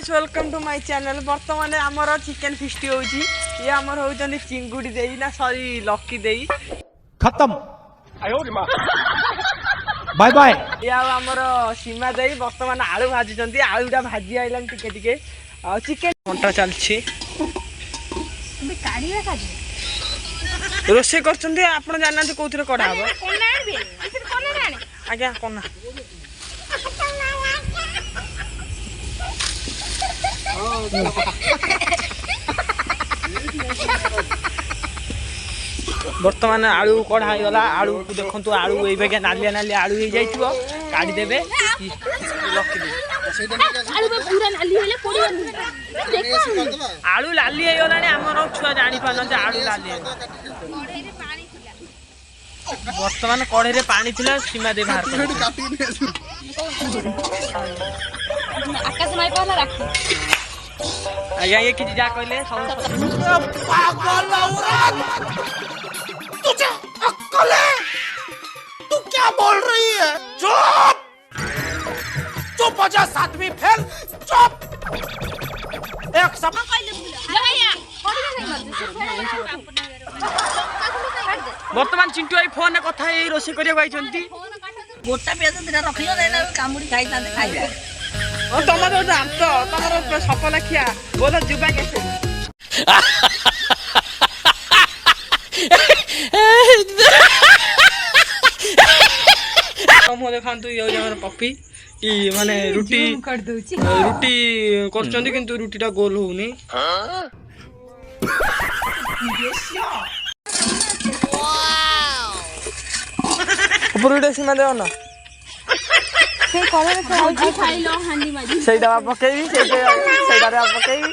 Guys welcome to my channel. बर्तमान आमर chicken fist होची। ये आमर होचंदी चिंगुडी देई ना सॉरी लकी देई खत्म बाय बाय। ये आमर सीमा देई बर्तमान आलू भाजुचंदी। आलूटा भाजी आइलान टिके टिके आ चिकेन घंटा चलछि बे काढिया काढी रोसे करचंदी। आपण जाननांती कोथिरे कढा हबो कोना आनबे इसे कोना राणे आज्ञा कोना बर्तमान आलू कढ़ा गला। आलू को देखु आलू ये नालिया नालिया आलू हो जाइए काढ़ी देवे आलू लाली होगा आमर छुआ जानी पारना आलू लाली बर्तमान कढ़े पानी थिला सीमा दे बाहर आकाश माई पहला राखी आज्ञा ये किसी जा कहले पागल औरत तुझे अक्ल है? तू क्या बोल रही है? चुप चुप हो जा। सातवीं फेल चुप। एक सब बर्तमान चिंटू भाई फोन कथा रोषे कर गोटा पेज दिना रखियो ना कामुडी खाई तांते खाइबा तुम तो जानत तुम सफल खिया बोल जुबा कैसे देखा पपी माने रुटी रुटी कर किंतु रुटीटा गोल होनी सीमा देव ना से करे खाई खाई लो हांडी माजी सेटा पकेबी सेटा पकेबी